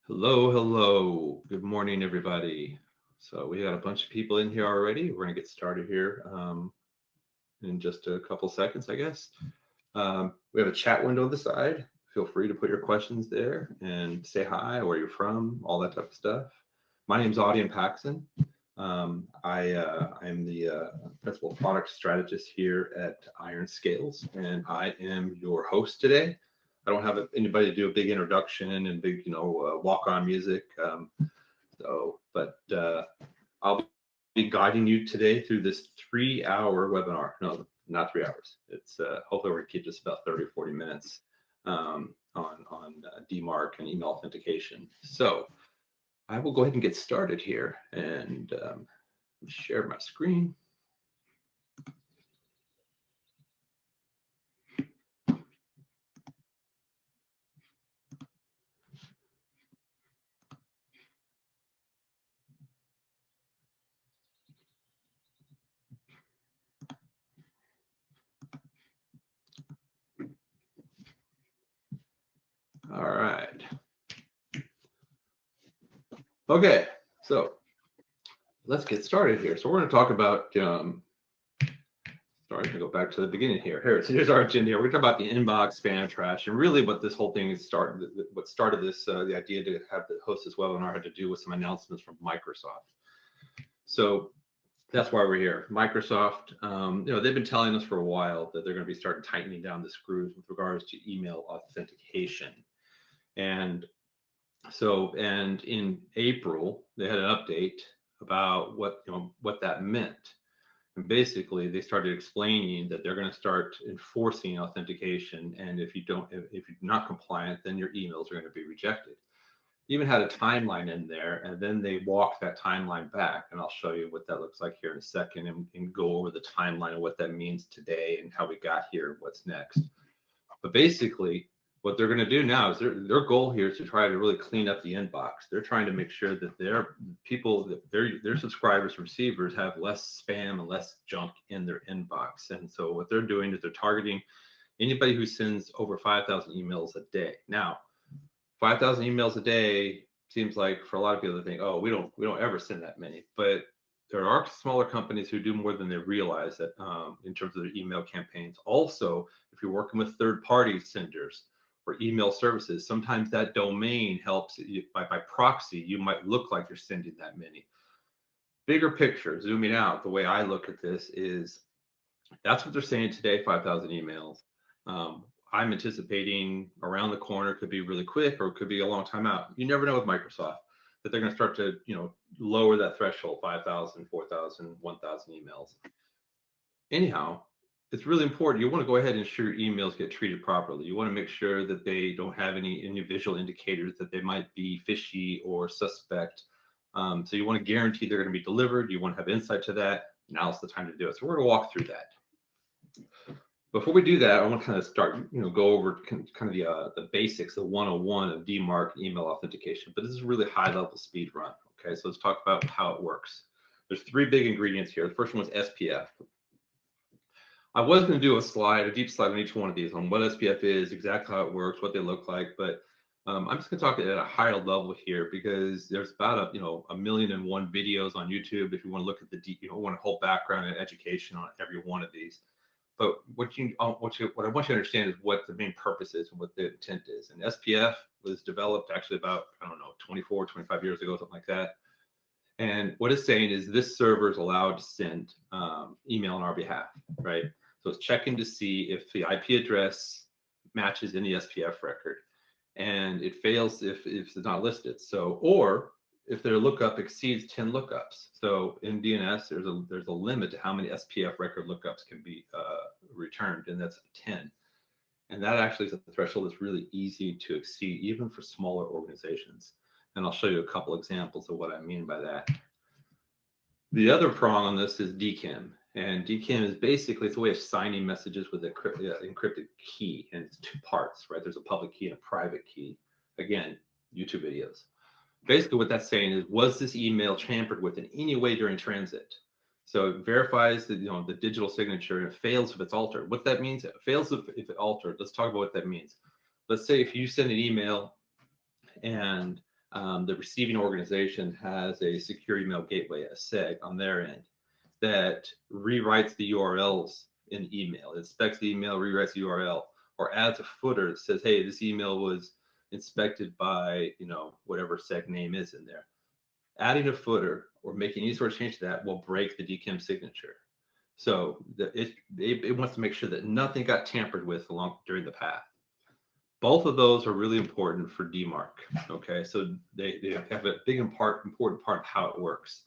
Hello. Good morning, everybody. So we got a bunch of people in here already. We're going to get started here in just a couple seconds, I guess. We have a chat window on the side. Feel free to put your questions there and say hi, where you're from, all that type of stuff. My name's Audion Paxson. I'm the principal product strategist here at IRONSCALES, and I am your host today. I don't have anybody to do a big introduction and big, walk-on music. But I'll be guiding you today through this 3-hour webinar. No, not 3 hours. It's hopefully we're gonna keep this about 30 or 40 minutes on DMARC and email authentication. So I will go ahead and get started here and share my screen. All right. Okay, so let's get started here. So we're going to talk about, sorry, to go back to the beginning here. Here's our agenda here. We're going to talk about the inbox, spam, trash, and really what this whole thing is what started this, the idea to have the host this webinar had to do with some announcements from Microsoft. So that's why we're here. Microsoft, they've been telling us for a while that they're going to be starting tightening down the screws with regards to email authentication. And in April, they had an update about what that meant. And basically, they started explaining that they're going to start enforcing authentication. And if you're not compliant, then your emails are going to be rejected. Even had a timeline in there, and then they walked that timeline back. And I'll show you what that looks like here in a second and go over the timeline of what that means today and how we got here, what's next. But basically, what they're going to do now is their goal here is to try to really clean up the inbox. They're trying to make sure that their subscribers, receivers have less spam and less junk in their inbox. And so what they're doing is they're targeting anybody who sends over 5,000 emails a day. Now, 5,000 emails a day seems like for a lot of people to think, oh, we don't ever send that many. But there are smaller companies who do more than they realize that in terms of their email campaigns. Also, if you're working with third-party senders or email services, sometimes that domain helps by proxy. You might look like you're sending that many. Bigger picture, zooming out, the way I look at this is that's what they're saying today, 5,000 emails. I'm anticipating around the corner, could be really quick or it could be a long time out. You never know with Microsoft that they're going to start to, lower that threshold, 5,000, 4,000, 1,000 emails. Anyhow, it's really important. You want to go ahead and ensure your emails get treated properly. You want to make sure that they don't have any visual indicators that they might be fishy or suspect. So you want to guarantee they're going to be delivered. You want to have insight to that. Now's the time to do it. So we're going to walk through that. Before we do that, I want to kind of start, go over kind of the basics, the 101 of DMARC email authentication. But this is a really high level speed run. Okay, so let's talk about how it works. There's 3 big ingredients here. The first one is SPF. I was going to do a deep slide on each one of these on what SPF is, exactly how it works, what they look like. But I'm just going to talk at a higher level here because there's about a million and one videos on YouTube if you want to look at the want a whole background and education on every one of these. But what I want you to understand is what the main purpose is and what the intent is. And SPF was developed actually about, 24, 25 years ago, something like that. And what it's saying is this server is allowed to send email on our behalf, right? So it's checking to see if the IP address matches in the SPF record. And it fails if it's not listed. So, or if their lookup exceeds 10 lookups. So in DNS, there's a limit to how many SPF record lookups can be returned, and that's 10. And that actually is a threshold that's really easy to exceed, even for smaller organizations. And I'll show you a couple examples of what I mean by that. The other prong on this is DKIM. And DKIM is basically, it's a way of signing messages with an encrypted key. And it's 2 parts, right? There's a public key and a private key. Again, YouTube videos. Basically what that's saying is, was this email tampered with in any way during transit? So it verifies the, the digital signature, and it fails if it's altered. What that means, it fails if it altered. Let's talk about what that means. Let's say if you send an email and the receiving organization has a secure email gateway, a SEG on their end, that rewrites the URLs in the email, inspects the email, rewrites the URL, or adds a footer that says, hey, this email was inspected by, whatever SEG name is in there. Adding a footer or making any sort of change to that will break the DKIM signature. So it wants to make sure that nothing got tampered with during the path. Both of those are really important for DMARC. Okay, so they have a big important part of how it works.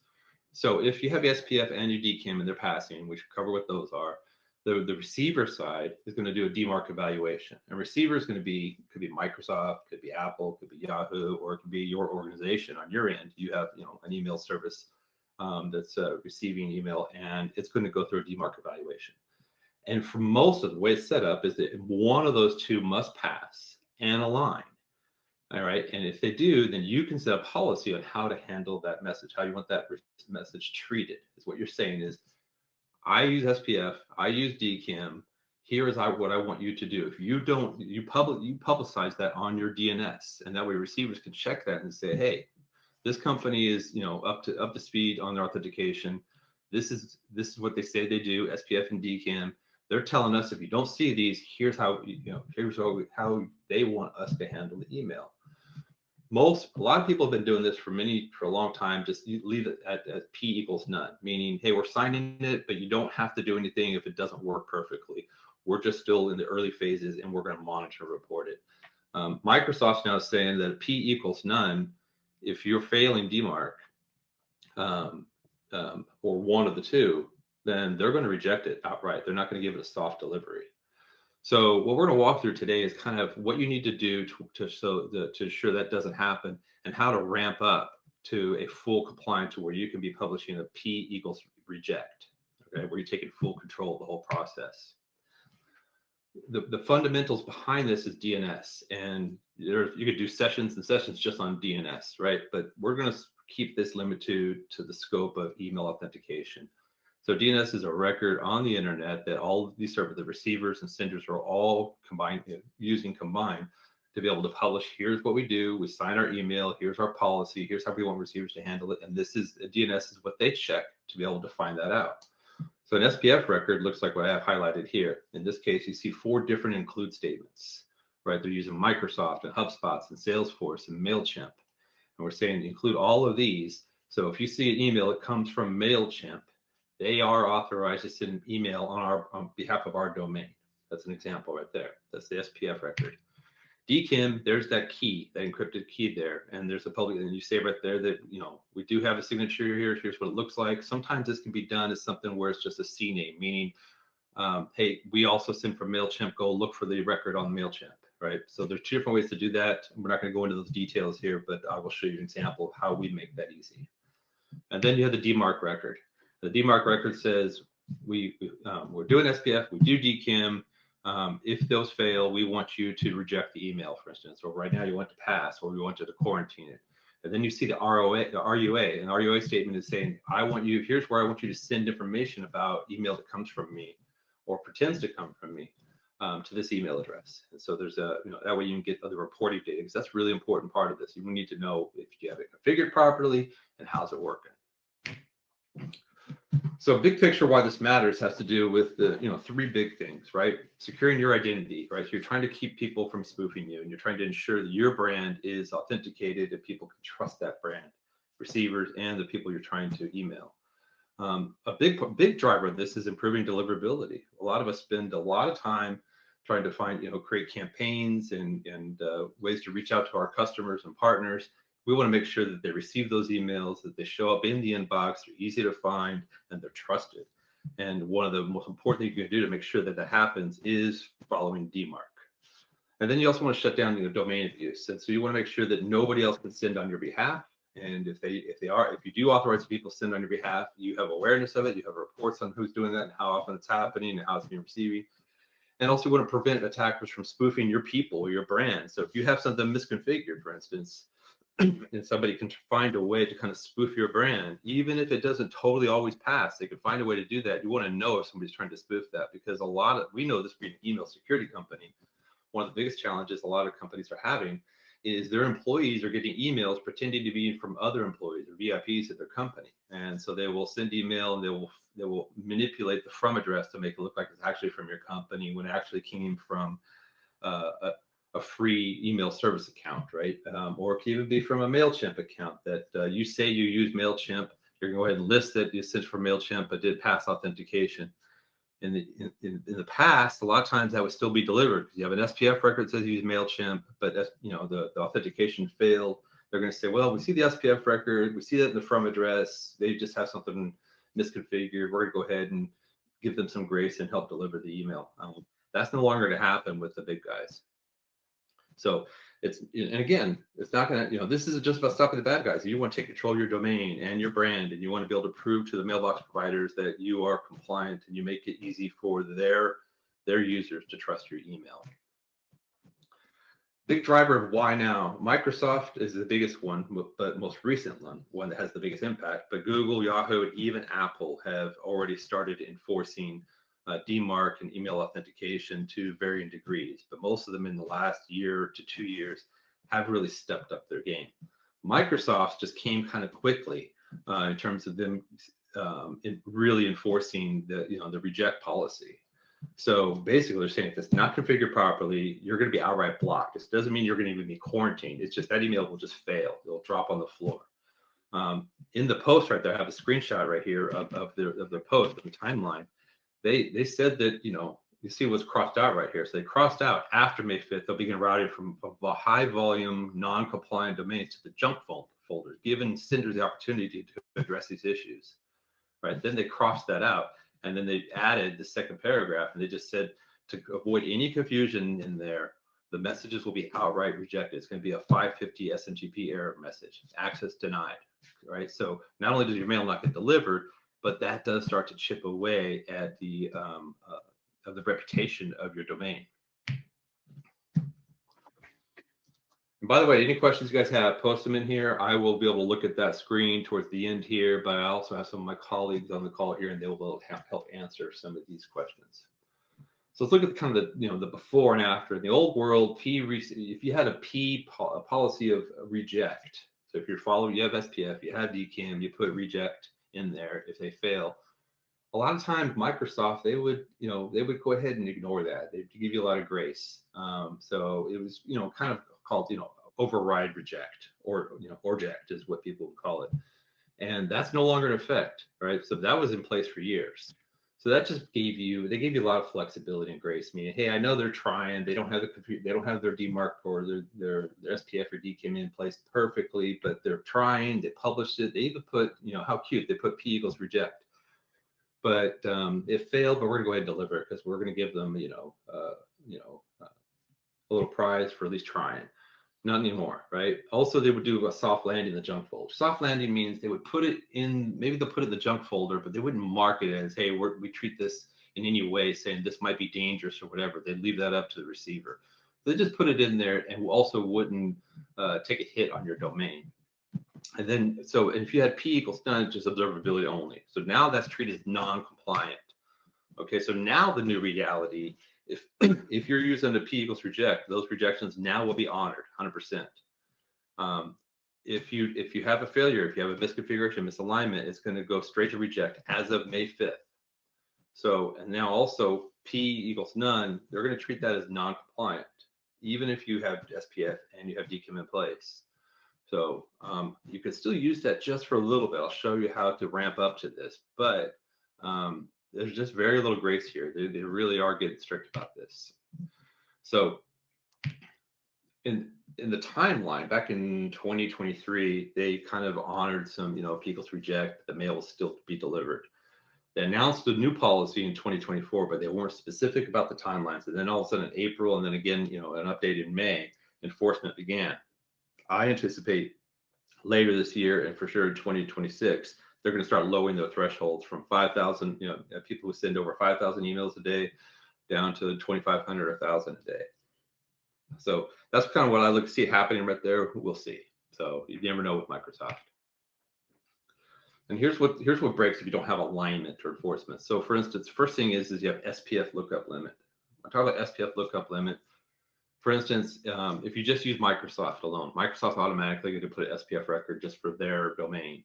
So if you have SPF and your DKIM and they're passing, we should cover what those are. The receiver side is going to do a DMARC evaluation. And receiver is going to be, could be Microsoft, could be Apple, could be Yahoo, or it could be your organization on your end. You have an email service that's receiving email, and it's going to go through a DMARC evaluation. And for most of the way it's set up is that one of those two must pass and align. All right. And if they do, then you can set a policy on how to handle that message, how you want that message treated. Is what you're saying is, I use SPF, I use DKIM. Here is what I want you to do. If you don't, you publicize that on your DNS, and that way receivers can check that and say, hey, this company is up to speed on their authentication. This is what they say they do, SPF and DKIM. They're telling us if you don't see these, here's how how they want us to handle the email. A lot of people have been doing this for a long time. Just leave it at P equals none, meaning, hey, we're signing it, but you don't have to do anything if it doesn't work perfectly. We're just still in the early phases, and we're going to monitor and report it. Microsoft's now saying that P equals none, if you're failing DMARC or one of the two, then they're going to reject it outright. They're not going to give it a soft delivery. So what we're going to walk through today is kind of what you need to do to ensure that doesn't happen, and how to ramp up to a full compliance to where you can be publishing a P equals reject, okay, where you're taking full control of the whole process. The fundamentals behind this is DNS, and you could do sessions and sessions just on DNS, right? But we're going to keep this limited to the scope of email authentication. So DNS is a record on the internet that all of these the receivers and senders are all combined to be able to publish. Here's what we do. We sign our email. Here's our policy. Here's how we want receivers to handle it. And DNS is what they check to be able to find that out. So an SPF record looks like what I have highlighted here. In this case, you see 4 different include statements, right? They're using Microsoft and HubSpot and Salesforce and MailChimp. And we're saying include all of these. So if you see an email that comes from MailChimp, they are authorized to send an email on behalf of our domain. That's an example right there. That's the SPF record. DKIM, there's that key, that encrypted key there, and there's a public, and you say right there that we do have a signature here. Here's what it looks like. Sometimes this can be done as something where it's just a C name, meaning, hey, we also send from MailChimp. Go look for the record on MailChimp, right? So there's 2 different ways to do that. We're not going to go into those details here, but I will show you an example of how we make that easy. And then you have the DMARC record. The DMARC record says we're doing SPF, we do DKIM. If those fail, we want you to reject the email, for instance, or right now you want to pass, or we want you to quarantine it. And then you see the RUA. An RUA statement is saying, here's where I want you to send information about email that comes from me or pretends to come from me to this email address. And so there's that way you can get other reporting data, because that's a really important part of this. You need to know if you have it configured properly and how's it working. So big picture, why this matters has to do with the 3 big things, right? Securing your identity, right? So you're trying to keep people from spoofing you, and you're trying to ensure that your brand is authenticated and people can trust that brand, receivers and the people you're trying to email. A big driver of this is improving deliverability. A lot of us spend a lot of time trying to find, create campaigns and ways to reach out to our customers and partners. We want to make sure that they receive those emails, that they show up in the inbox, they're easy to find, and they're trusted. And one of the most important things you can do to make sure that that happens is following DMARC. And then you also want to shut down the domain abuse. And so you want to make sure that nobody else can send on your behalf. And if you do authorize people to send on your behalf, you have awareness of it, you have reports on who's doing that and how often it's happening and how it's being received. And also want to prevent attackers from spoofing your people or your brand. So if you have something misconfigured, for instance, and somebody can find a way to kind of spoof your brand, even if it doesn't totally always pass, they can find a way to do that. You want to know if somebody's trying to spoof that, because we know this being an email security company, one of the biggest challenges a lot of companies are having is their employees are getting emails pretending to be from other employees or VIPs at their company. And so they will send email and they will manipulate the from address to make it look like it's actually from your company when it actually came from a free email service account, right? Or it can even be from a MailChimp account that you say you use MailChimp. You're going to go ahead and list that you sent from MailChimp, but did pass authentication. In the past, a lot of times that would still be delivered because you have an SPF record that says you use MailChimp, but that's, you know, the authentication failed. They're going to say, well, we see the SPF record, we see that in the from address, they just have something misconfigured. We're going to go ahead and give them some grace and help deliver the email. That's no longer going to happen with the big guys. So and again, it's not going to, you know, this isn't just about stopping the bad guys. You want to take control of your domain and your brand, and you want to be able to prove to the mailbox providers that you are compliant, and you make it easy for their users to trust your email. Big driver of why now. Microsoft is the biggest one, but most recent one that has the biggest impact. But Google, Yahoo, and even Apple have already started enforcing DMARC and email authentication to varying degrees, but most of them in the last year to 2 years have really stepped up their game. Microsoft just came kind of quickly in terms of them really enforcing the reject policy. So basically, they're saying if it's not configured properly, you're going to be outright blocked. This doesn't mean you're going to even be quarantined. It's just that email will just fail. It'll drop on the floor. In the post right there, I have a screenshot right here of their post, of the timeline. They said that, you know, you see what's crossed out right here. So they crossed out after May 5th, they'll begin routing from a high volume, non-compliant domains to the junk folders, giving senders the opportunity to address these issues, right? Then they crossed that out, and then they added the second paragraph, and they just said to avoid any confusion in there, the messages will be outright rejected. It's going to be a 550 SMTP error message, access denied, right? So not only does your mail not get delivered, but that does start to chip away at the reputation of your domain. And by the way, any questions you guys have, post them in here. I will be able to look at that screen towards the end here, but I also have some of my colleagues on the call here, and they will help answer some of these questions. So let's look at kind of the before and after. In the old world, if you had a policy of reject, so if you're following, you have SPF, you have DKIM, you put reject in there if they fail. A lot of times Microsoft, they would go ahead and ignore that. They'd give you a lot of grace. So it was, kind of called, override reject, or, orject is what people would call it. And that's no longer in effect, right? So that was in place for years. So that just they gave you a lot of flexibility and grace, meaning, hey, I know they're trying, they don't have their DMARC or their SPF or DKIM in place perfectly, but they're trying, they published it, they even put, how cute, they put P = reject. But it failed, but we're gonna go ahead and deliver it because we're gonna give them, a little prize for at least trying. Not anymore, right? Also, they would do a soft landing in the junk folder. Soft landing means they would put it in, maybe they'll put it in the junk folder, but they wouldn't mark it as, hey, we treat this in any way, saying this might be dangerous or whatever. They'd leave that up to the receiver. They just put it in there and also wouldn't take a hit on your domain. And then, so if you had P = none, just observability only. So now that's treated as non-compliant. Okay, so now the new reality, if you're using a P = reject, those rejections now will be honored 100%. If you have a failure, if you have a misconfiguration, misalignment, it's going to go straight to reject as of May 5th. So, and now also P = none, they're going to treat that as non-compliant, even if you have SPF and you have DKIM in place. So you can still use that just for a little bit. I'll show you how to ramp up to this, but there's just very little grace here. They really are getting strict about this. So in the timeline, back in 2023, they kind of honored some, P = reject, the mail will still be delivered. They announced a new policy in 2024, but they weren't specific about the timelines. And then all of a sudden in April, and then again, an update in May, enforcement began. I anticipate later this year, and for sure in 2026, they're going to start lowering the thresholds from 5,000, people who send over 5,000 emails a day down to 2,500 or 1,000 a day. So that's kind of what I look to see happening right there. We'll see. So you never know with Microsoft. And here's what breaks if you don't have alignment or enforcement. So for instance, first thing is you have SPF lookup limit. I talk about SPF lookup limit. For instance, if you just use Microsoft alone, Microsoft automatically going to put an SPF record just for their domain.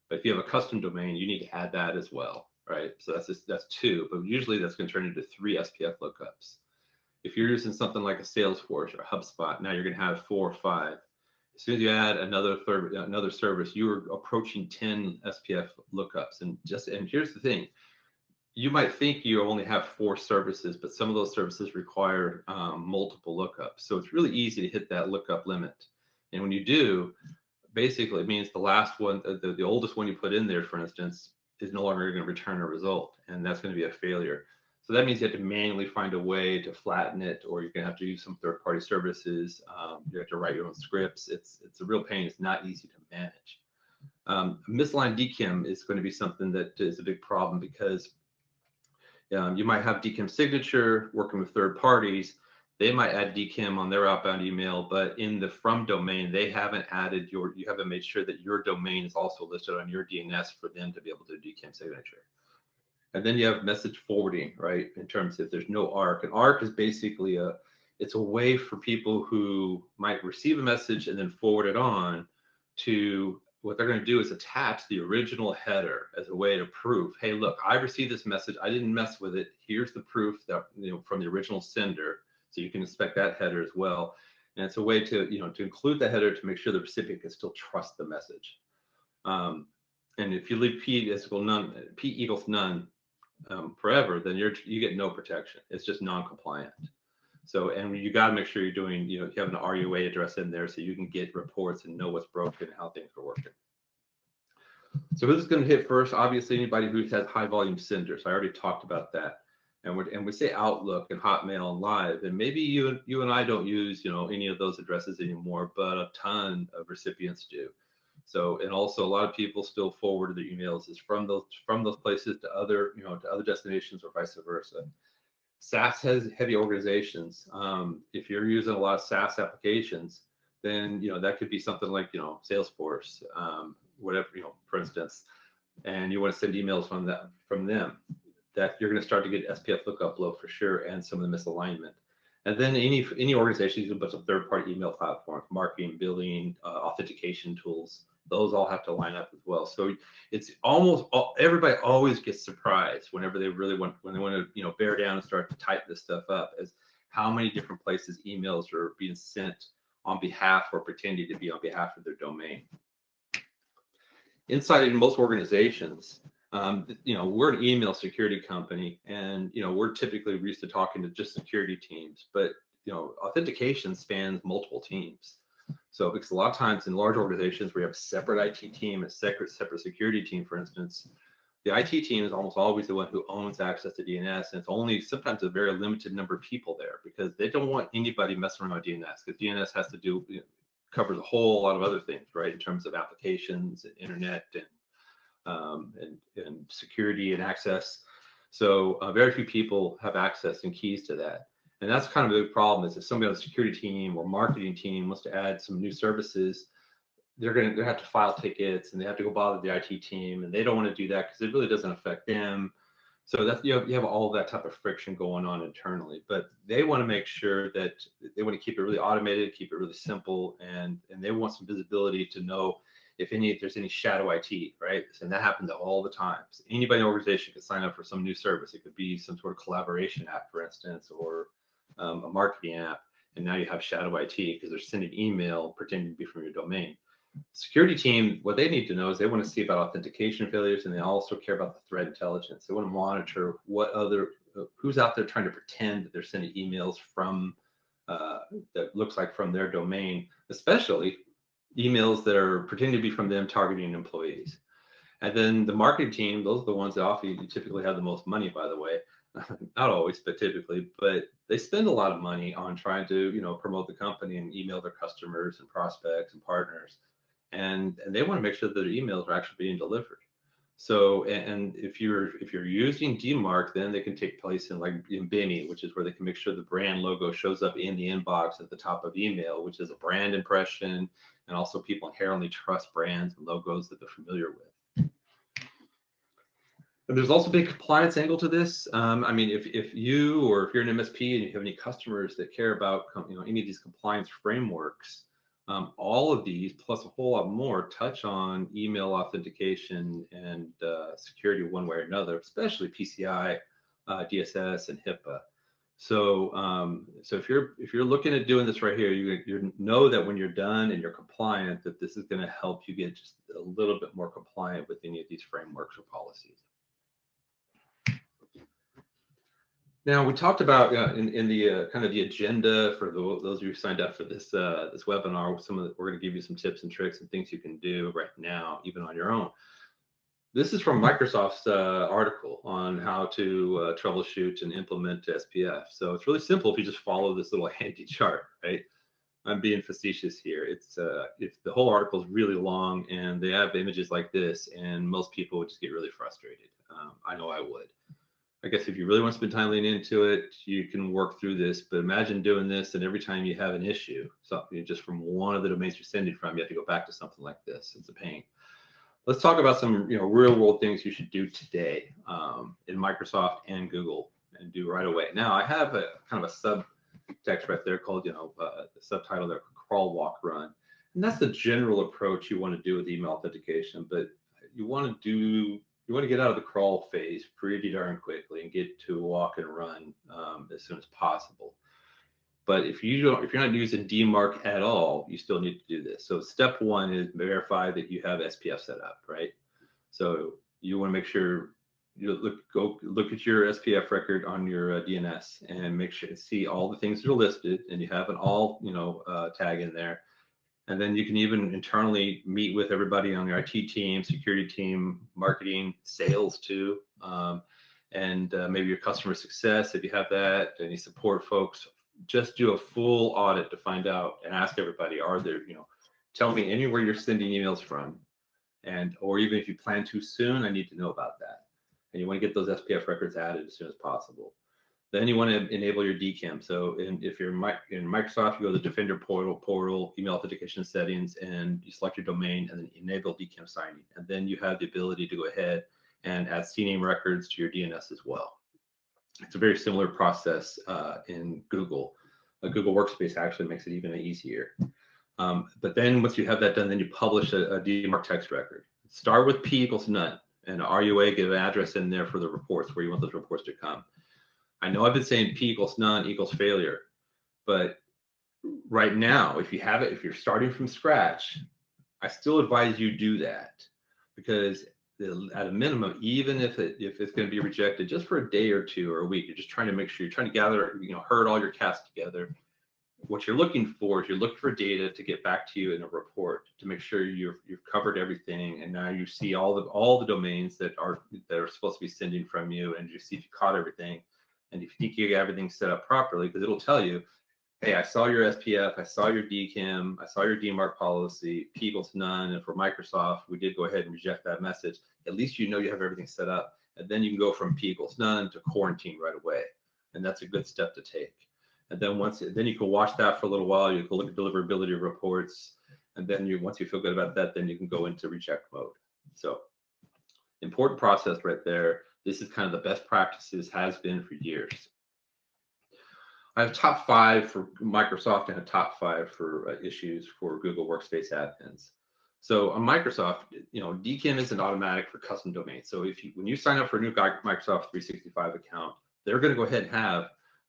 But if you have a custom domain, you need to add that as well, right? So that's 2, but usually that's going to turn into 3 SPF lookups. If you're using something like a Salesforce or a HubSpot, now you're going to have 4 or 5. As soon as you add another service, you are approaching 10 SPF lookups. And here's the thing. You might think you only have 4 services, but some of those services require multiple lookups. So it's really easy to hit that lookup limit. And when you do, basically it means the last one, the oldest one you put in there, for instance, is no longer going to return a result. And that's going to be a failure. So that means you have to manually find a way to flatten it, or you're going to have to use some third-party services. You have to write your own scripts. It's a real pain. It's not easy to manage. Misaligned DKIM is going to be something that is a big problem because you might have DKIM signature working with third parties. They might add DKIM on their outbound email, but in the from domain, they haven't added you haven't made sure that your domain is also listed on your DNS for them to be able to do DKIM signature. And then you have message forwarding, right? In terms of there's no ARC. And ARC is basically it's a way for people who might receive a message and then forward it on to what they're going to do is attach the original header as a way to prove, hey, look, I received this message. I didn't mess with it. Here's the proof that, from the original sender. So you can inspect that header as well. And it's a way to, to include the header to make sure the recipient can still trust the message. And if you leave P equals none forever, then you get no protection. It's just non-compliant. So, and you got to make sure you're doing, you have an RUA address in there so you can get reports and know what's broken and how things are working. So who's going to hit first? Obviously, anybody who has high volume senders. I already talked about that. And we say Outlook and Hotmail and Live, and maybe you and I don't use, any of those addresses anymore, but a ton of recipients do. So, and also a lot of people still forward their emails is from those places to other, to other destinations or vice versa. SaaS has heavy organizations. If you're using a lot of SaaS applications, then that could be something like Salesforce, whatever, for instance, and you want to send emails from them, that you're going to start to get SPF lookup low for sure, and some of the misalignment. And then any organization uses a bunch of third-party email platforms, marketing, billing, authentication tools. Those all have to line up as well. So it's almost everybody always gets surprised whenever they want to bear down and start to type this stuff up, as how many different places emails are being sent on behalf or pretending to be on behalf of their domain. Inside in most organizations, we're an email security company, and we're typically used to talking to just security teams, but authentication spans multiple teams. So because a lot of times in large organizations where you have a separate IT team, a separate security team, for instance, the IT team is almost always the one who owns access to DNS, and it's only sometimes a very limited number of people there because they don't want anybody messing around with DNS, because DNS has to do covers a whole lot of other things, right, in terms of applications and internet and security and access. So very few people have access and keys to that. And that's kind of a big problem, is if somebody on the security team or marketing team wants to add some new services, they're going to have to file tickets, and they have to go bother the IT team, and they don't want to do that because it really doesn't affect them. So that's, you have all of that type of friction going on internally, but they want to make sure that they want to keep it really automated, keep it really simple, and they want some visibility to know if there's any shadow IT, right? And that happens all the time. So anybody in the organization could sign up for some new service. It could be some sort of collaboration app, for instance, or a marketing app, and now you have shadow IT because they're sending email pretending to be from your domain. Security team, what they need to know is they want to see about authentication failures, and they also care about the threat intelligence. They want to monitor who's out there trying to pretend that they're sending emails from that looks like from their domain, especially emails that are pretending to be from them targeting employees. And then the marketing team, those are the ones that often you typically have the most money, by the way. Not always, but typically, but they spend a lot of money on trying to, promote the company and email their customers and prospects and partners. And they want to make sure that their emails are actually being delivered. So, and if you're using DMARC, then they can take place in like in Bimmy, which is where they can make sure the brand logo shows up in the inbox at the top of email, which is a brand impression, and also people inherently trust brands and logos that they're familiar with. And there's also a big compliance angle to this. I mean, if you or if you're an MSP and you have any customers that care about any of these compliance frameworks, all of these plus a whole lot more touch on email authentication and security one way or another, especially PCI, DSS, and HIPAA. So, so if you're looking at doing this right here, you know that when you're done and you're compliant, that this is going to help you get just a little bit more compliant with any of these frameworks or policies. Now, we talked about in the kind of the agenda for those of you who signed up for this this webinar. We're going to give you some tips and tricks and things you can do right now, even on your own. This is from Microsoft's article on how to troubleshoot and implement SPF. So it's really simple if you just follow this little handy chart, right? I'm being facetious here. It's if the whole article is really long and they have images like this, and most people would just get really frustrated. I know I would. I guess if you really want to spend time leaning into it, you can work through this. But imagine doing this, and every time you have an issue, something just from one of the domains you're sending from, you have to go back to something like this. It's a pain. Let's talk about some real world things you should do today in Microsoft and Google, and do right away. Now, I have a kind of a subtext right there called the subtitle there, crawl, walk, run, and that's the general approach you want to do with email authentication. But you want to get out of the crawl phase pretty darn quickly and get to walk and run as soon as possible. But if you're not using DMARC at all, you still need to do this. So step one is verify that you have SPF set up, right? So you want to make sure you look at your SPF record on your DNS and make sure see all the things that are listed, and you have an all tag in there. And then you can even internally meet with everybody on your IT team, security team, marketing, sales too, and maybe your customer success if you have that, any support folks. Just do a full audit to find out and ask everybody, are there, tell me anywhere you're sending emails from, or even if you plan to soon, I need to know about that. And you want to get those SPF records added as soon as possible. Then you want to enable your DKIM. So if you're in Microsoft, you go to the Defender portal, email authentication settings, and you select your domain and then enable DKIM signing. And then you have the ability to go ahead and add CNAME records to your DNS as well. It's a very similar process in Google. Google Workspace actually makes it even easier. But then once you have that done, then you publish a DMARC text record. Start with P equals none, and RUA, give an address in there for the reports, where you want those reports to come. I know I've been saying P equals none equals failure, but right now, if you're starting from scratch, I still advise you do that, because at a minimum, even if it's going to be rejected just for a day or two or a week, you're just trying to make sure you're trying to gather, herd all your cats together. What you're looking for is you're looking for data to get back to you in a report to make sure you've covered everything, and now you see all the domains that are supposed to be sending from you, and you see if you caught everything. And if you think you got everything set up properly, because it'll tell you, hey, I saw your SPF, I saw your DKIM, I saw your DMARC policy, P equals none, and for Microsoft, we did go ahead and reject that message. At least you know you have everything set up, and then you can go from P equals none to quarantine right away, and that's a good step to take. And then then you can watch that for a little while. You can look at deliverability reports, and then once you feel good about that, then you can go into reject mode. So important process right there. This is kind of the best practices, has been for years. I have top 5 for Microsoft and a top 5 for issues for Google Workspace admins. So on Microsoft, DKIM isn't automatic for custom domains. So when you sign up for a new Microsoft 365 account, they're going to go ahead and have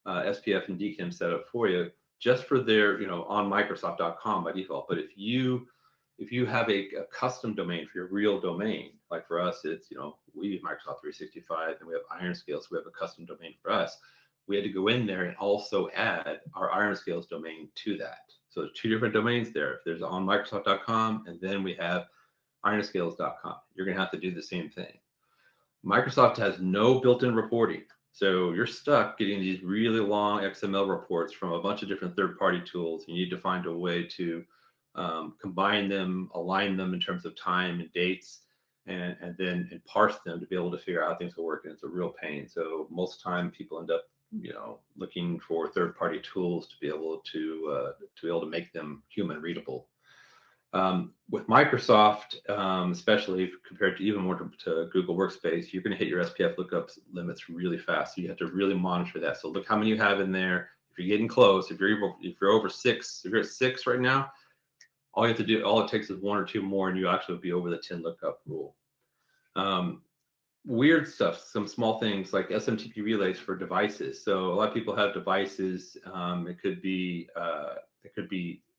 SPF and DKIM set up for you just for their, on Microsoft.com by default. But if you have a custom domain for your real domain, like for us, it's, we use Microsoft 365 and we have IRONSCALES, so we have a custom domain for us. We had to go in there and also add our IRONSCALES domain to that. So there's 2 different domains there. If there's on Microsoft.com, and then we have IRONSCALES.com, you're going to have to do the same thing. Microsoft has no built-in reporting. So you're stuck getting these really long XML reports from a bunch of different third-party tools. You need to find a way to combine them, align them in terms of time and dates, and then parse them to be able to figure out how things will work. And it's a real pain. So most of the time people end up, looking for third-party tools to be able to make them human readable. With Microsoft, especially compared to even more to Google Workspace, you're going to hit your SPF lookup limits really fast. So you have to really monitor that. So look how many you have in there. If you're getting close, if you're over 6, if you're at 6 right now, all it takes is 1 or 2 more, and you actually will be over the 10 lookup rule. Weird stuff, some small things like SMTP relays for devices. So a lot of people have devices. It could be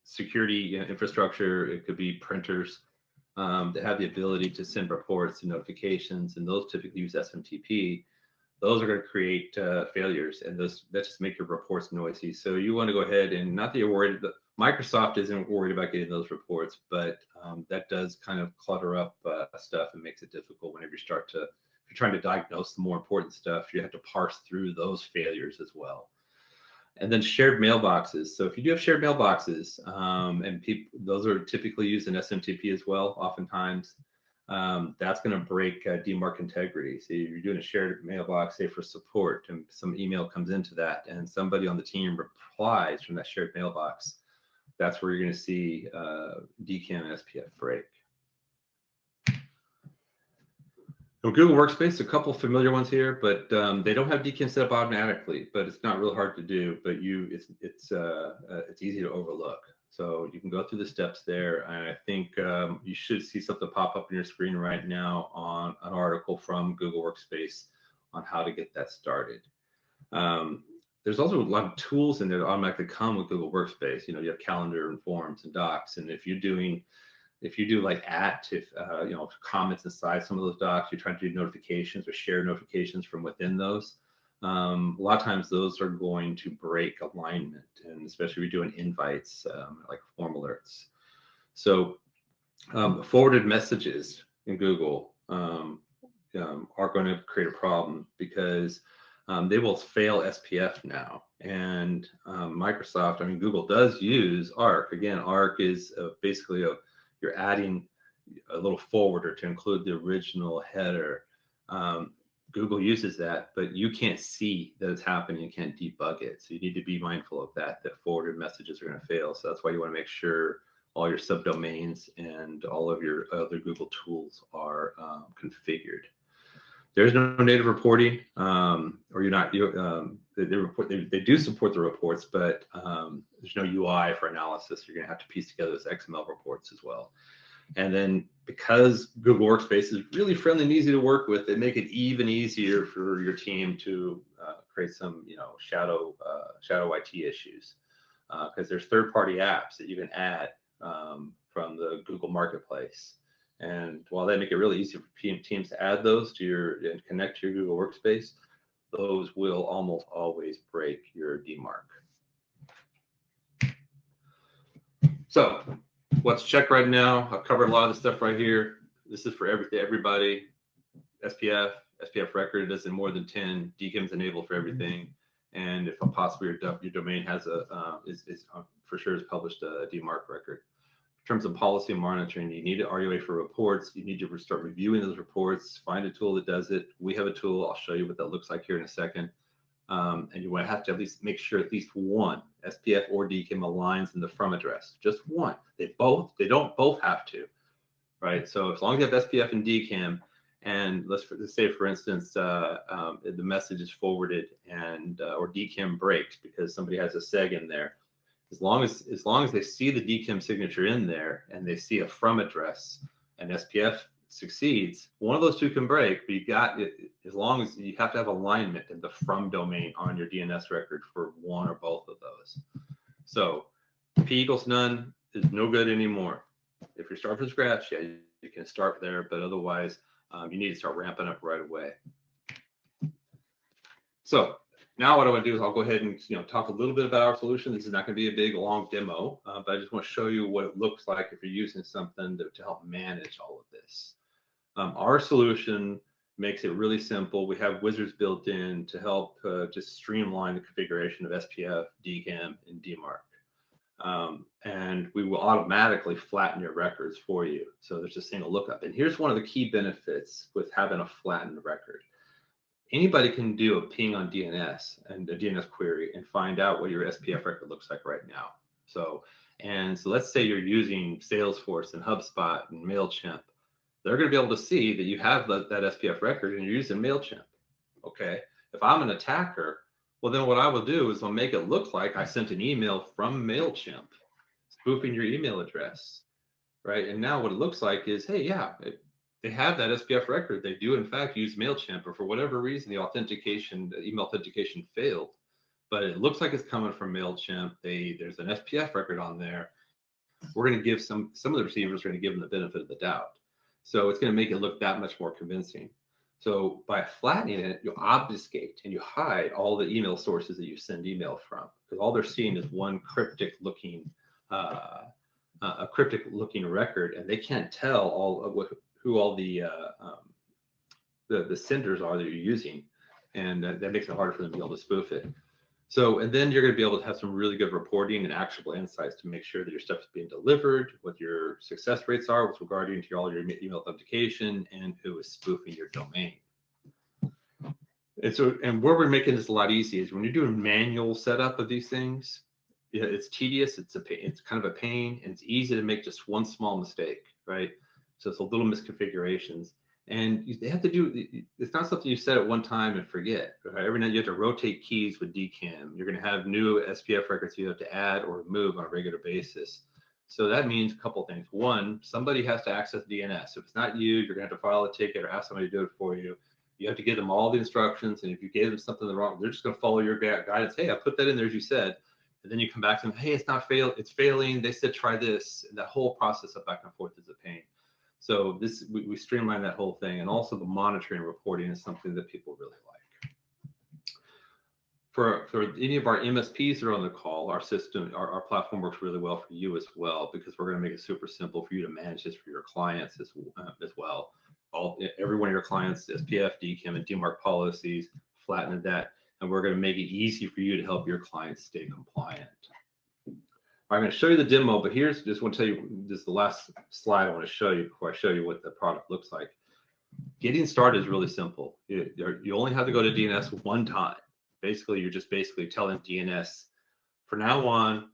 security infrastructure. It could be printers that have the ability to send reports and notifications, and those typically use SMTP. Those are going to create failures, and that just make your reports noisy. So you want to go ahead and, not that you're worried, Microsoft isn't worried about getting those reports, but that does kind of clutter up stuff and makes it difficult whenever if you're trying to diagnose the more important stuff, you have to parse through those failures as well. And then shared mailboxes. So if you do have shared mailboxes, and those are typically used in SMTP as well, oftentimes, that's going to break DMARC integrity. So you're doing a shared mailbox, say for support, and some email comes into that, and somebody on the team replies from that shared mailbox. That's where you're going to see DKIM and SPF break. On Google Workspace, a couple familiar ones here, but they don't have DKIM set up automatically, but it's not real hard to do, but it's easy to overlook. So you can go through the steps there, and I think you should see something pop up on your screen right now on an article from Google Workspace on how to get that started. There's also a lot of tools in there that automatically come with Google Workspace. You have calendar and forms and docs, and if you do like comments inside some of those docs, you're trying to do notifications or share notifications from within those. A lot of times those are going to break alignment, and especially if you're doing invites, like form alerts. So forwarded messages in Google are going to create a problem because they will fail SPF now. And Microsoft, Google does use ARC. Again, ARC is basically you're adding a little forwarder to include the original header. Google uses that, but you can't see that it's happening. You can't debug it. So you need to be mindful of that forwarded messages are going to fail. So that's why you want to make sure all your subdomains and all of your other Google tools are configured. There's no native reporting, or you're not. They do support the reports, but there's no UI for analysis. You're going to have to piece together those XML reports as well. And then because Google Workspace is really friendly and easy to work with, they make it even easier for your team to create some, shadow IT issues, because there's third-party apps that you can add from the Google Marketplace. And while they make it really easy for teams to add those and connect to your Google Workspace, those will almost always break your DMARC. So let's check right now. I've covered a lot of the stuff right here. This is for everybody. SPF record is in more than 10. DKIM's enabled for everything. And if possibly your domain has for sure has published a DMARC record. In terms of policy monitoring, you need an RUA for reports. You need to start reviewing those reports, find a tool that does it. We have a tool. I'll show you what that looks like here in a second. And you want to have to at least make sure at least one SPF or DKIM aligns in the from address. Just one. They don't both have to, right? So as long as you have SPF and DKIM, and let's say, for instance, the message is forwarded and or DKIM breaks because somebody has a seg in there. As long as they see the DKIM signature in there and they see a from address and SPF succeeds, one of those two can break, but you got it, as long as you have to have alignment in the from domain on your DNS record for one or both of those. So P equals none is no good anymore. If you're starting from scratch, yeah, you can start there, but otherwise you need to start ramping up right away. So now what I want to do is I'll go ahead and talk a little bit about our solution. This is not going to be a big long demo, but I just want to show you what it looks like if you're using something to help manage all of this. Our solution makes it really simple. We have wizards built in to help just streamline the configuration of SPF, DKIM, and DMARC. and we will automatically flatten your records for you. So there's a single lookup. And here's one of the key benefits with having a flattened record. Anybody can do a ping on DNS and a DNS query and find out what your SPF record looks like right now. So let's say you're using Salesforce and HubSpot and MailChimp. They're going to be able to see that you have that SPF record and you're using MailChimp. Okay. If I'm an attacker, well, then what I will do is I'll make it look like I sent an email from MailChimp, spoofing your email address, right? And now what it looks like is, hey, yeah, they have that SPF record. They do, in fact, use MailChimp, or for whatever reason, the email authentication failed. But it looks like it's coming from MailChimp. There's an SPF record on there. We're going to give some of the receivers, we're going to give them the benefit of the doubt. So it's going to make it look that much more convincing. So by flattening it, you obfuscate and you hide all the email sources that you send email from, because all they're seeing is one cryptic looking record, and they can't tell who all the senders are that you're using, and that makes it harder for them to be able to spoof it. So, and then you're going to be able to have some really good reporting and actionable insights to make sure that your stuff is being delivered, what your success rates are with regarding to all your email authentication, and who is spoofing your domain. And where we're making this a lot easier is when you're doing manual setup of these things, yeah, it's tedious, it's kind of a pain, and it's easy to make just one small mistake, right? So it's a little misconfigurations. And they have to do, it's not something you set at one time and forget. Right? Every night you have to rotate keys with DKIM. You're going to have new SPF records you have to add or remove on a regular basis. So that means a couple of things. One, somebody has to access DNS. If it's not you, you're going to have to file a ticket or ask somebody to do it for you. You have to give them all the instructions. And if you gave them something wrong, they're just going to follow your guidance. Hey, I put that in there as you said. And then you come back to them, hey, it's failing. They said try this. And that whole process of back and forth is a pain. So we streamline that whole thing, and also the monitoring and reporting is something that people really like. For any of our MSPs that are on the call, our platform works really well for you as well, because we're going to make it super simple for you to manage this for your clients as well. Every one of your clients, SPF, DKIM, and DMARC policies, flatten that, and we're going to make it easy for you to help your clients stay compliant. I'm going to show you the demo, but just want to tell you, this is the last slide I want to show you before I show you what the product looks like. Getting started is really simple. You only have to go to DNS one time. Basically, you're just telling DNS, from now on,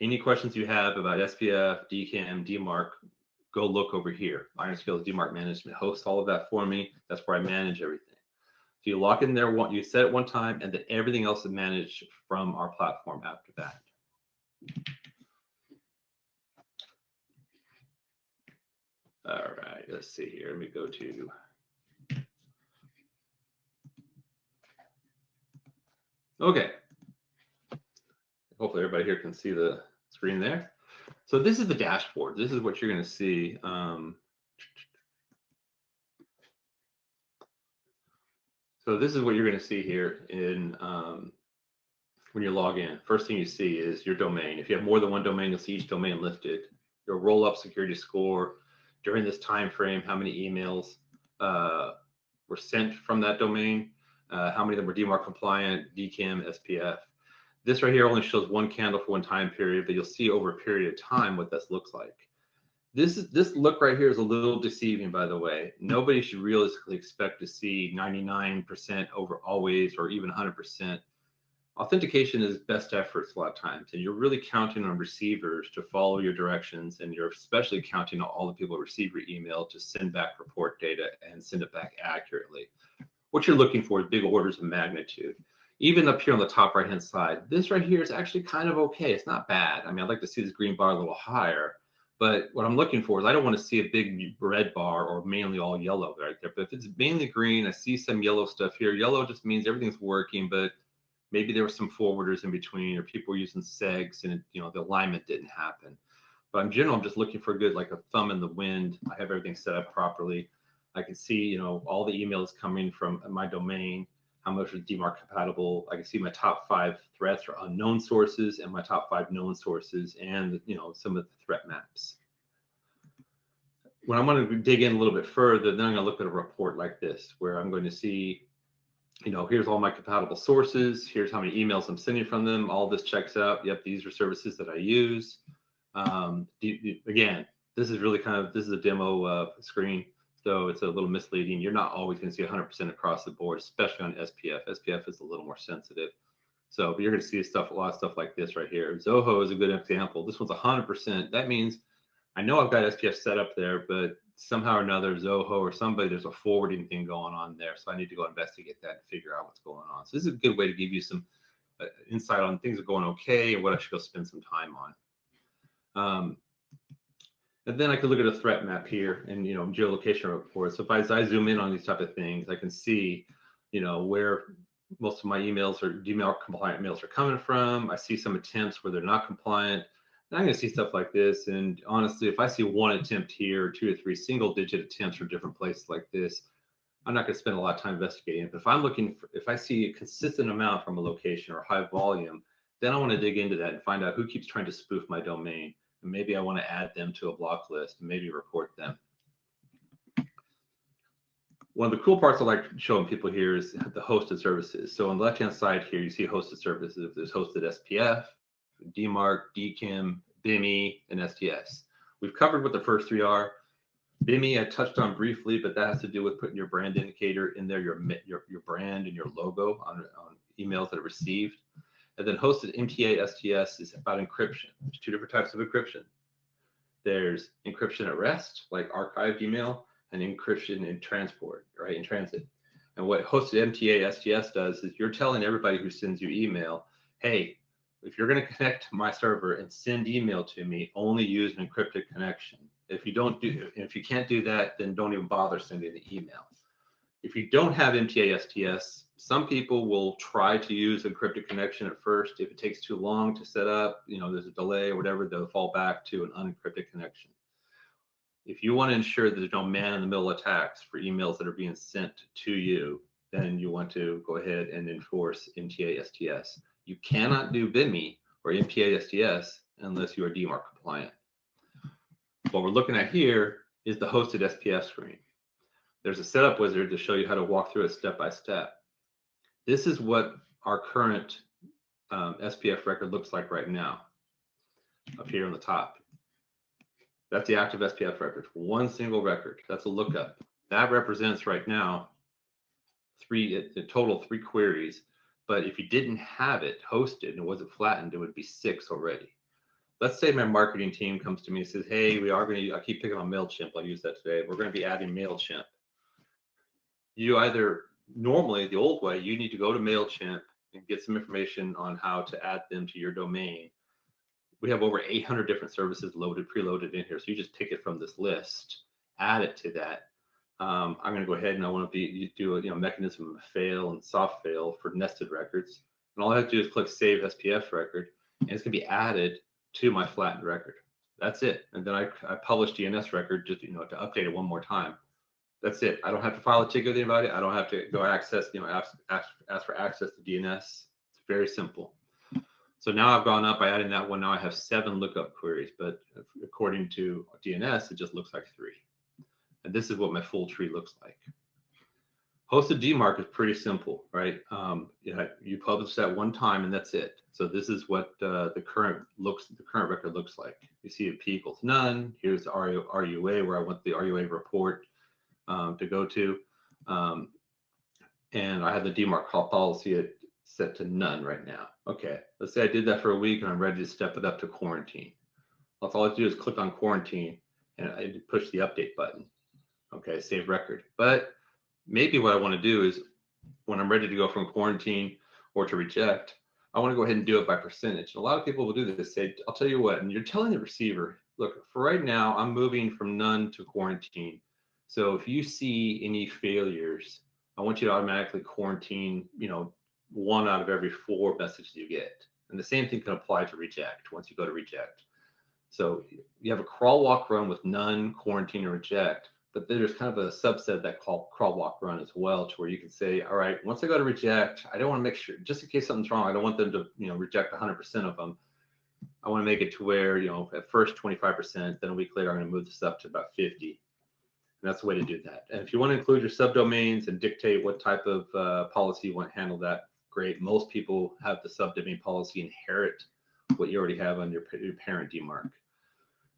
any questions you have about SPF, DKIM, DMARC, go look over here. IRONSCALES DMARC Management hosts all of that for me. That's where I manage everything. So you lock in there, you set it one time, and then everything else is managed from our platform after that. All right, let's see here. Let me go to. Okay. Hopefully everybody here can see the screen there. So this is the dashboard. This is what you're going to see. So this is what you're going to see here in when you log in. First thing you see is your domain. If you have more than one domain, you'll see each domain listed. Your roll-up security score during this time frame, how many emails were sent from that domain, how many of them were DMARC compliant, DKIM, SPF. This right here only shows one candle for one time period, but you'll see over a period of time what this looks like. This look right here is a little deceiving, by the way. Nobody should realistically expect to see 99% over always, or even 100%. Authentication is best efforts a lot of times, and you're really counting on receivers to follow your directions, and you're especially counting on all the people who receive your email to send back report data and send it back accurately. What you're looking for is big orders of magnitude. Even up here on the top right hand side, this right here is actually kind of okay. It's not bad. I mean, I'd like to see this green bar a little higher, but what I'm looking for is I don't want to see a big red bar or mainly all yellow right there. But if it's mainly green, I see some yellow stuff here. Yellow just means everything's working, but maybe there were some forwarders in between, or people were using segs and the alignment didn't happen. But in general, I'm just looking for a good, like a thumb in the wind. I have everything set up properly. I can see, all the emails coming from my domain, how much is DMARC compatible. I can see my top 5 threats or unknown sources and my top 5 known sources, and some of the threat maps. When I want to dig in a little bit further, then I'm going to look at a report like this, where I'm going to see here's all my compatible sources. Here's how many emails I'm sending from them. All this checks out. Yep, these are services that I use. Again, this is really this is a demo screen, so it's a little misleading. You're not always going to see 100% across the board, especially on SPF. SPF is a little more sensitive. So, but you're going to see a lot of stuff like this right here. Zoho is a good example. This one's 100%. That means I know I've got SPF set up there, but somehow or another, Zoho or somebody, there's a forwarding thing going on there. So I need to go investigate that and figure out what's going on. So this is a good way to give you some insight on things that are going okay and what I should go spend some time on. And then I could look at a threat map here and, geolocation reports. So if I zoom in on these type of things, I can see, where most of my emails or DMARC compliant mails are coming from. I see some attempts where they're not compliant. And I'm going to see stuff like this. And honestly, if I see one attempt here, 2 or 3 single digit attempts from different places like this, I'm not going to spend a lot of time investigating it. But if I see a consistent amount from a location or high volume, then I want to dig into that and find out who keeps trying to spoof my domain. And maybe I want to add them to a block list and maybe report them. One of the cool parts I like showing people here is the hosted services. So on the left-hand side here, you see hosted services. There's hosted SPF, DMARC, DKIM, BIMI, and STS. We've covered what the first 3 are. BIMI I touched on briefly, but that has to do with putting your brand indicator in there, your brand and your logo on emails that are received. And then hosted MTA STS is about encryption. There's 2 different types of encryption. There's encryption at rest, like archived email, and encryption in transport, right, in transit. And what hosted MTA STS does is you're telling everybody who sends you email, hey, if you're going to connect to my server and send email to me, only use an encrypted connection. If you can't do that, then don't even bother sending the email. If you don't have MTA STS, some people will try to use encrypted connection at first. If it takes too long to set up, there's a delay or whatever, they'll fall back to an unencrypted connection. If you want to ensure that there's no man-in-the-middle attacks for emails that are being sent to you, then you want to go ahead and enforce MTA STS. You cannot do BIMI or MTA STS unless you are DMARC compliant. What we're looking at here is the hosted SPF screen. There's a setup wizard to show you how to walk through it step by step. This is what our current SPF record looks like right now, up here on the top. That's the active SPF record, one single record. That's a lookup. That represents right now a total 3 queries. But if you didn't have it hosted and it wasn't flattened, it would be 6 already. Let's say my marketing team comes to me and says, hey, I keep picking on MailChimp. I'll use that today. We're going to be adding MailChimp. You either, normally the old way, you need to go to MailChimp and get some information on how to add them to your domain. We have over 800 different services preloaded in here. So you just pick it from this list, add it to that. I'm going to go ahead and I want to do a mechanism of fail and soft fail for nested records. And all I have to do is click Save SPF record, and it's going to be added to my flattened record. That's it. And then I publish DNS record just to update it one more time. That's it. I don't have to file a ticket with anybody. I don't have to go access, ask for access to DNS. It's very simple. So now I've gone up by adding that one. Now I have 7 lookup queries, but according to DNS, it just looks like 3. And this is what my full tree looks like. Hosted DMARC is pretty simple, right? You publish that one time and that's it. So this is what the current record looks like. You see a P equals none. Here's the RUA where I want the RUA report to go to. And I have the DMARC call policy set to none right now. Okay, let's say I did that for a week and I'm ready to step it up to quarantine. That's all I have to do is click on quarantine and I push the update button. Okay, save record. But maybe what I want to do is when I'm ready to go from quarantine or to reject, I want to go ahead and do it by percentage. And a lot of people will do this. Say, I'll tell you what, and you're telling the receiver, look, for right now, I'm moving from none to quarantine. So if you see any failures, I want you to automatically quarantine, 1 out of every 4 messages you get. And the same thing can apply to reject once you go to reject. So you have a crawl, walk, run with none, quarantine, or reject. But there's kind of a subset that called crawl, walk, run as well, to where you can say, all right, once I go to reject, I don't want to make sure, just in case something's wrong, I don't want them to, reject 100% of them. I want to make it to where, at first 25%, then a week later, I'm going to move this up to about 50. And that's the way to do that. And if you want to include your subdomains and dictate what type of policy you want to handle that, great. Most people have the subdomain policy inherit what you already have on your parent DMARC.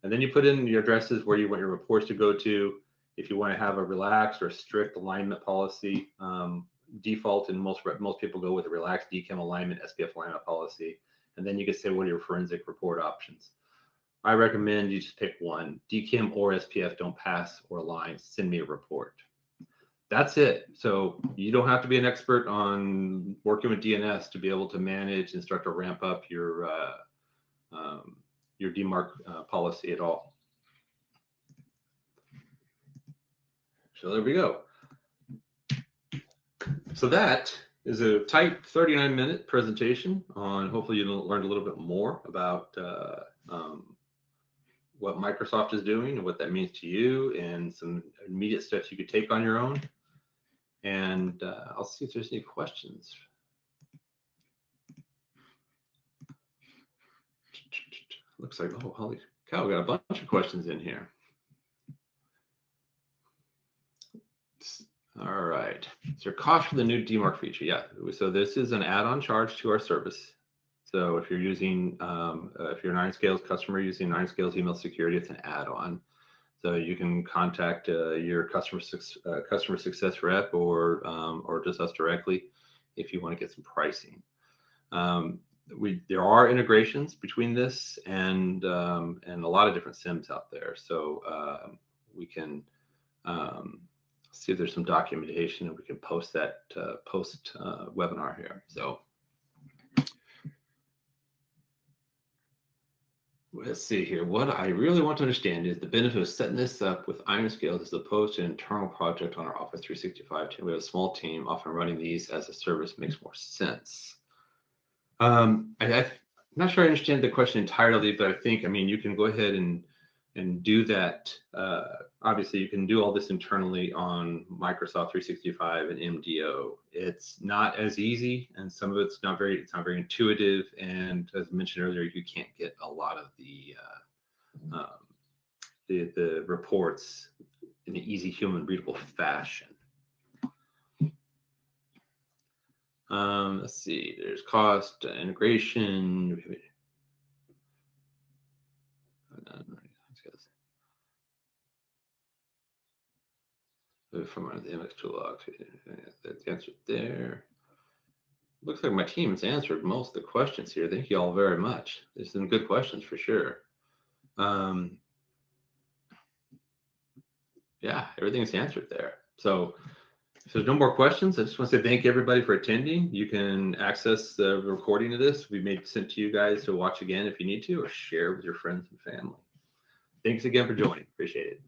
And then you put in your addresses where you want your reports to go to. If you want to have a relaxed or strict alignment policy, default, and most people go with a relaxed DKIM alignment, SPF alignment policy. And then you can say what are your forensic report options. I recommend you just pick one. DKIM or SPF, don't pass or align, send me a report. That's it. So you don't have to be an expert on working with DNS to be able to manage and start to ramp up your DMARC policy at all. So there we go. So that is a tight 39-minute presentation on, hopefully you learned a little bit more about what Microsoft is doing and what that means to you, and some immediate steps you could take on your own. And I'll see if there's any questions. Looks like, oh, holy cow, we got a bunch of questions in here. All right. Is there cost for the new DMARC feature? Yeah. So this is an add-on charge to our service. So if you're using, if you're a IRONSCALES customer using IRONSCALES email security, it's an add-on. So you can contact your customer success rep or just us directly if you want to get some pricing. There are integrations between this and a lot of different SIMs out there. So we can see if there's some documentation and we can post that post webinar here. So let's see here. What I really want to understand is the benefit of setting this up with IRONSCALES as opposed to an internal project on our Office 365 team. We have a small team, often running these as a service makes more sense. I'm not sure I understand the question entirely, but I think, I mean, you can go ahead and do that. Obviously, you can do all this internally on Microsoft 365 and MDO. It's not as easy, and some of it's not very intuitive. And as mentioned earlier, you can't get a lot of the reports in an easy, human readable fashion. Let's see. There's cost, integration. From the MX tool log, that's the answer there. Looks like my team has answered most of the questions here. Thank you all very much. There's some good questions for sure. Yeah, everything's answered there. So if there's no more questions, I just want to say thank you everybody for attending. You can access the recording of this. We may send to you guys to watch again if you need to, or share with your friends and family. Thanks again for joining. Appreciate it.